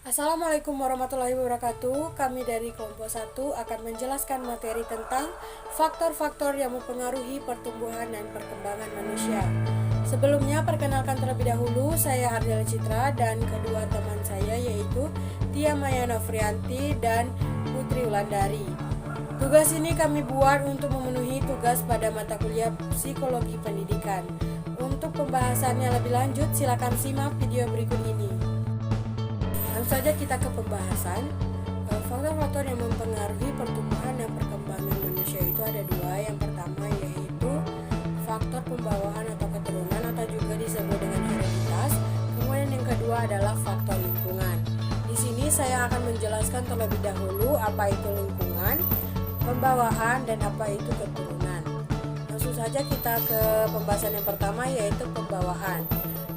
Assalamualaikum warahmatullahi wabarakatuh. Kami dari kelompok 1 akan menjelaskan materi tentang faktor-faktor yang mempengaruhi pertumbuhan dan perkembangan manusia. Sebelumnya, perkenalkan terlebih dahulu, saya Ardela Citra dan kedua teman saya yaitu Tia Maya Novrianti dan Putri Wulandari. Tugas ini kami buat untuk memenuhi tugas pada mata kuliah Psikologi Pendidikan. Untuk pembahasannya lebih lanjut, silakan simak video berikut ini. Langsung saja kita ke pembahasan. Faktor-faktor yang mempengaruhi pertumbuhan dan perkembangan manusia itu ada dua. Yang pertama yaitu faktor pembawaan atau keturunan atau juga disebut dengan hereditas. Kemudian yang kedua adalah faktor lingkungan. Di sini saya akan menjelaskan terlebih dahulu apa itu lingkungan, pembawaan, dan apa itu keturunan. Langsung saja kita ke pembahasan yang pertama yaitu pembawaan.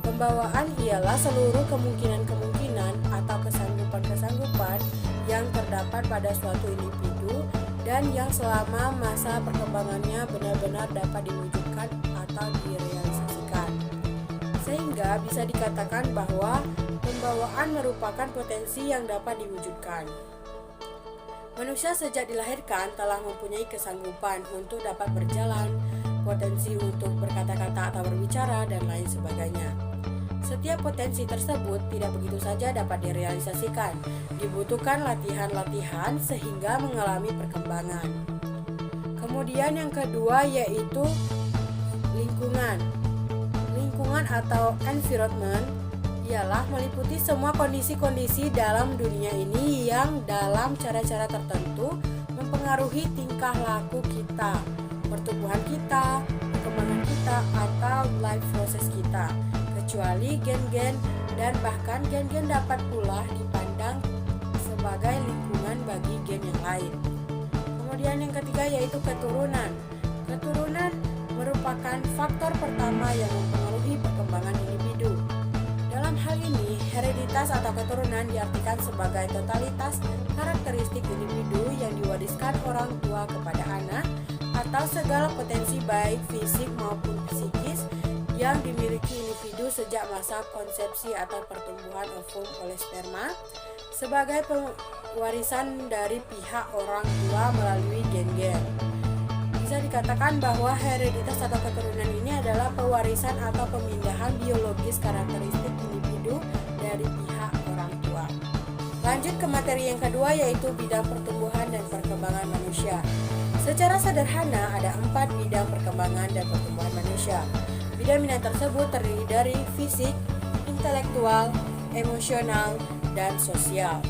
Pembawaan ialah seluruh kemungkinan-kemungkinan atau kesanggupan-kesanggupan yang terdapat pada suatu individu dan yang selama masa perkembangannya benar-benar dapat diwujudkan atau direalisasikan. Sehingga bisa dikatakan bahwa pembawaan merupakan potensi yang dapat diwujudkan. Manusia sejak dilahirkan telah mempunyai kesanggupan untuk dapat berjalan, potensi untuk berkata-kata atau berbicara, dan lain sebagainya. Setiap potensi tersebut tidak begitu saja dapat direalisasikan, dibutuhkan latihan-latihan sehingga mengalami perkembangan. Kemudian yang kedua yaitu lingkungan. Lingkungan atau environment ialah meliputi semua kondisi-kondisi dalam dunia ini yang dalam cara-cara tertentu mempengaruhi tingkah laku kita, pertumbuhan kita, perkembangan kita, atau life process kita. Kecuali gen-gen dan bahkan gen-gen dapat pula dipandang sebagai lingkungan bagi gen yang lain. Kemudian yang ketiga yaitu keturunan. Keturunan merupakan faktor pertama yang mempengaruhi perkembangan individu. Dalam hal ini, hereditas atau keturunan diartikan sebagai totalitas karakteristik individu yang diwariskan orang tua kepada anak atau segala potensi baik fisik maupun psikis yang dimiliki individu sejak masa konsepsi atau pertumbuhan ovum oleh sperma sebagai pewarisan dari pihak orang tua melalui gen-gen. Bisa dikatakan bahwa hereditas atau keturunan ini adalah pewarisan atau pemindahan biologis karakteristik individu dari pihak orang tua. Lanjut ke materi yang kedua yaitu bidang pertumbuhan dan perkembangan manusia. Secara sederhana ada 4 bidang perkembangan dan pertumbuhan manusia. Bidang-bidang tersebut terdiri dari fisik, intelektual, emosional, dan sosial.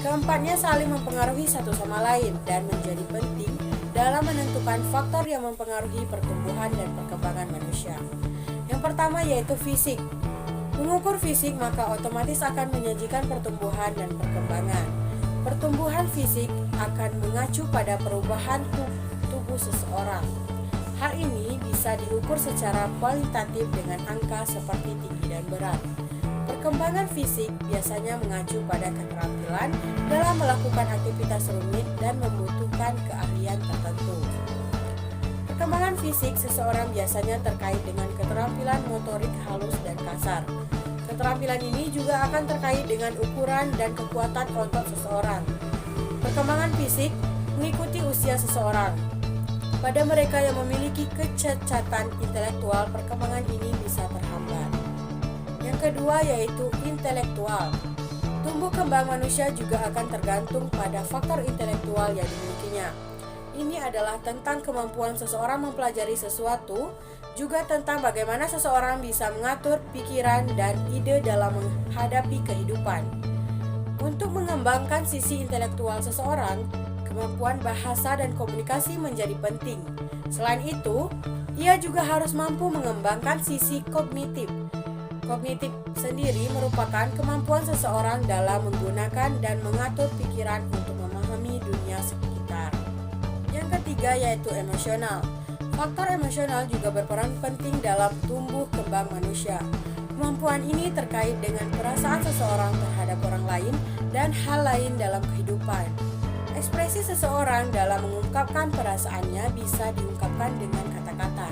Keempatnya saling mempengaruhi satu sama lain dan menjadi penting dalam menentukan faktor yang mempengaruhi pertumbuhan dan perkembangan manusia. Yang pertama yaitu fisik. Mengukur fisik maka otomatis akan menyajikan pertumbuhan dan perkembangan. Pertumbuhan fisik akan mengacu pada perubahan tubuh seseorang. Hal ini bisa diukur secara kualitatif dengan angka seperti tinggi dan berat. Perkembangan fisik biasanya mengacu pada keterampilan dalam melakukan aktivitas rumit dan membutuhkan keahlian tertentu. Perkembangan fisik seseorang biasanya terkait dengan keterampilan motorik halus dan kasar. Keterampilan ini juga akan terkait dengan ukuran dan kekuatan otot seseorang. Perkembangan fisik mengikuti usia seseorang. Pada mereka yang memiliki kecacatan intelektual, perkembangan ini bisa terhambat. Yang kedua yaitu intelektual. Tumbuh kembang manusia juga akan tergantung pada faktor intelektual yang dimilikinya. Ini adalah tentang kemampuan seseorang mempelajari sesuatu, juga tentang bagaimana seseorang bisa mengatur pikiran dan ide dalam menghadapi kehidupan. Untuk mengembangkan sisi intelektual seseorang, kemampuan bahasa dan komunikasi menjadi penting. Selain itu, ia juga harus mampu mengembangkan sisi kognitif. Kognitif sendiri merupakan kemampuan seseorang dalam menggunakan dan mengatur pikiran untuk memahami dunia sekitar. Yang ketiga yaitu emosional. Faktor emosional juga berperan penting dalam tumbuh kembang manusia. Kemampuan ini terkait dengan perasaan seseorang terhadap orang lain dan hal lain dalam kehidupan. Ekspresi seseorang dalam mengungkapkan perasaannya bisa diungkapkan dengan kata-kata.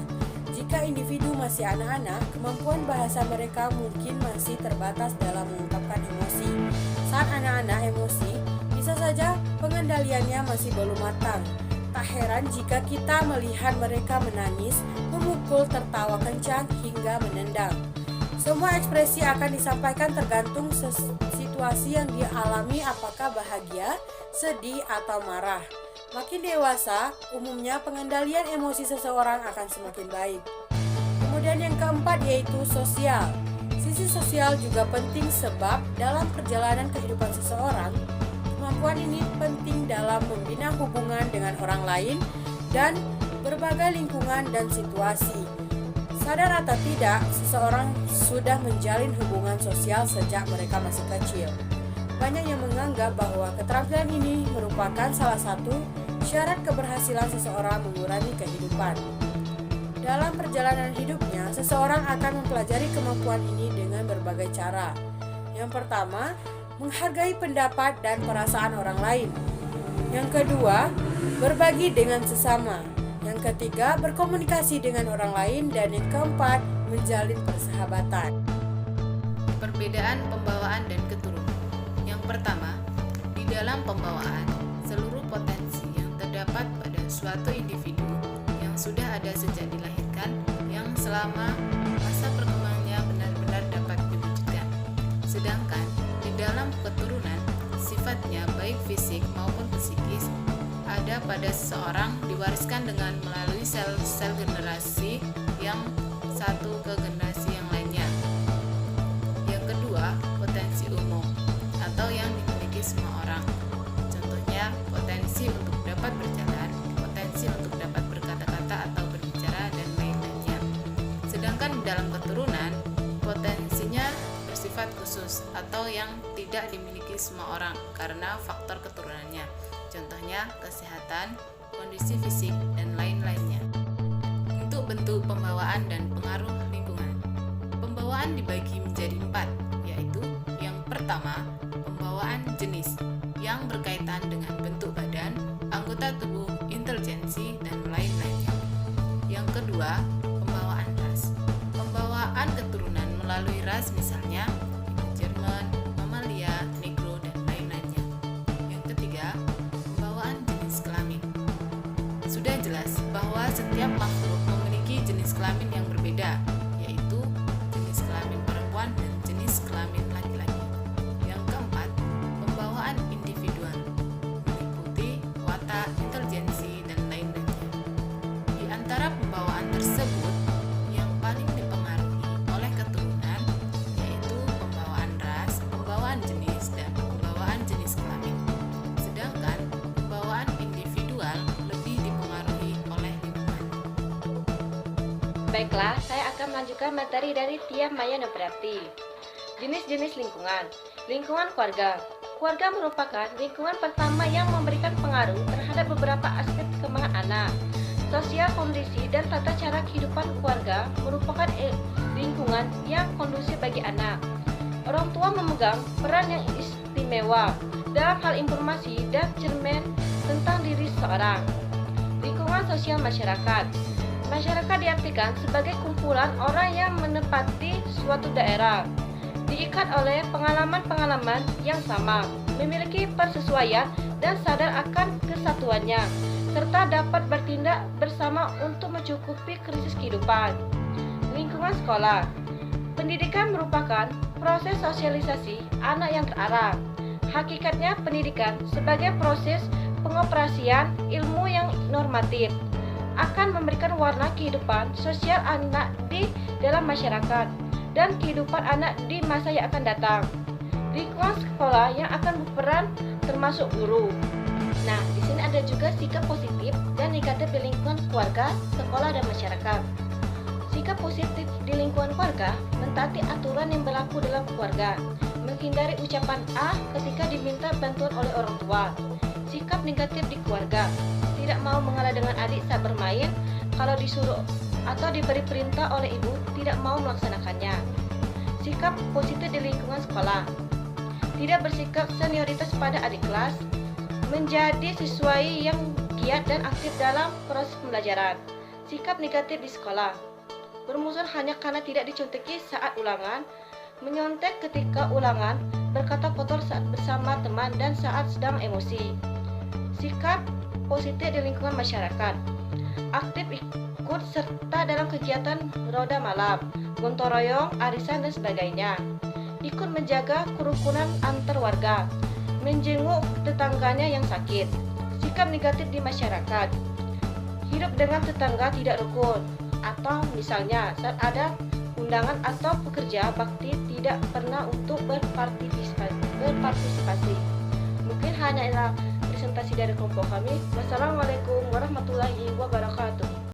Jika Jika individu masih anak-anak, kemampuan bahasa mereka mungkin masih terbatas dalam mengungkapkan emosi. Saat anak-anak emosi, bisa saja pengendaliannya masih belum matang. Tak heran jika kita melihat mereka menangis, memukul, tertawa kencang, hingga menendang. Semua ekspresi akan disampaikan tergantung situasi yang dialami, apakah bahagia, sedih, atau marah. Makin dewasa, umumnya pengendalian emosi seseorang akan semakin baik. Kemudian yang keempat yaitu sosial. Sisi sosial juga penting sebab dalam perjalanan kehidupan seseorang, kemampuan ini penting dalam membina hubungan dengan orang lain dan berbagai lingkungan dan situasi. Sadar atau tidak, seseorang sudah menjalin hubungan sosial sejak mereka masih kecil. Banyak yang menganggap bahwa keterampilan ini merupakan salah satu syarat keberhasilan seseorang mengurangi kehidupan. Dalam perjalanan hidupnya, seseorang akan mempelajari kemampuan ini dengan berbagai cara. Yang pertama, menghargai pendapat dan perasaan orang lain. Yang kedua, berbagi dengan sesama. Yang ketiga, berkomunikasi dengan orang lain. Dan yang keempat, menjalin persahabatan. Perbedaan pembawaan dan keturunan. Yang pertama, di dalam pembawaan, seluruh potensi yang terdapat pada suatu individu yang sudah ada sejak dilahirkan, yang selama masa perkembangannya benar-benar dapat diwujudkan. Sedangkan di dalam keturunan, sifatnya baik fisik maupun psikis ada pada seseorang diwariskan dengan melalui sel-sel generasi yang satu ke generasi yang lainnya. Yang kedua, potensi umum atau yang dimiliki semua orang. Contohnya, potensi untuk dapat berjalan, potensi untuk dapat berkata-kata atau berbicara, dan lain-lainnya. Sedangkan di dalam keturunan, potensinya bersifat khusus atau yang tidak dimiliki semua orang karena faktor keturunannya. Contohnya kesehatan, kondisi fisik, dan lain-lainnya. Untuk bentuk pembawaan dan pengaruh lingkungan. Pembawaan dibagi menjadi 4, yaitu yang pertama, pembawaan jenis yang berkaitan dengan bentuk badan, anggota tubuh, intelijensi, dan lain-lainnya. Yang kedua, pembawaan ras. Pembawaan keturunan melalui ras misalnya Jerman, mamalia, negro, dan lain-lainnya. Yang ketiga, pembawaan jenis kelamin. Sudah jelas bahwa setiap makhluk memiliki jenis kelamin yang berbeda, yaitu jenis kelamin perempuan dan jenis kelamin laki-laki. Yang keempat, pembawaan individual meliputi watak, intelijensi, dan lain-lainnya. Di antara pembawaan tersebut, yang paling dipengaruhi oleh keturunan yaitu pembawaan ras, pembawaan jenis, dan pembawaan jenis kelamin. Sedangkan pembawaan individual lebih dipengaruhi oleh lingkungan. Baiklah, saya akan melanjutkan materi dari Tia Maya Noprati. Jenis-jenis lingkungan. Lingkungan keluarga. Keluarga merupakan lingkungan pertama yang memberikan pengaruh terhadap beberapa aspek perkembangan anak. Sosial kondisi dan tata cara kehidupan keluarga merupakan lingkungan yang kondusif bagi anak. Orang tua memegang peran yang istimewa dalam hal informasi dan cermin tentang diri seseorang. Lingkungan sosial masyarakat. Masyarakat diartikan sebagai kumpulan orang yang menempati suatu daerah, diikat oleh pengalaman-pengalaman yang sama, memiliki persesuaian dan sadar akan kesatuannya, serta dapat bertindak bersama untuk mencukupi krisis kehidupan. Lingkungan sekolah. Pendidikan merupakan proses sosialisasi anak yang terarah. Hakikatnya pendidikan sebagai proses pengoperasian ilmu yang normatif akan memberikan warna kehidupan sosial anak di dalam masyarakat dan kehidupan anak di masa yang akan datang. Lingkungan sekolah yang akan berperan termasuk guru. Nah, di sini ada juga sikap positif dan negatif di lingkungan keluarga, sekolah, dan masyarakat. Sikap positif di lingkungan keluarga mentaati aturan yang berlaku dalam keluarga, menghindari ucapan A ketika diminta bantuan oleh orang tua. Sikap negatif di keluarga, tidak mau mengalah dengan adik saat bermain, kalau disuruh atau diberi perintah oleh ibu, tidak mau melaksanakannya. Sikap positif di lingkungan sekolah, tidak bersikap senioritas pada adik kelas, menjadi siswa yang giat dan aktif dalam proses pembelajaran. Sikap negatif di sekolah, bermusuhan hanya karena tidak dicontohi saat ulangan, menyontek ketika ulangan, berkata kotor saat bersama teman dan saat sedang emosi. Sikap positif di lingkungan masyarakat, aktif ikut serta dalam kegiatan roda malam, gotong royong, arisan dan sebagainya. Ikut menjaga kerukunan antar warga, menjenguk tetangganya yang sakit. Sikap negatif di masyarakat, hidup dengan tetangga tidak rukun, atau misalnya saat ada undangan atau pekerja bakti tidak pernah untuk berpartisipasi. Mungkin hanyalah presentasi dari kelompok kami. Wassalamualaikum warahmatullahi wabarakatuh.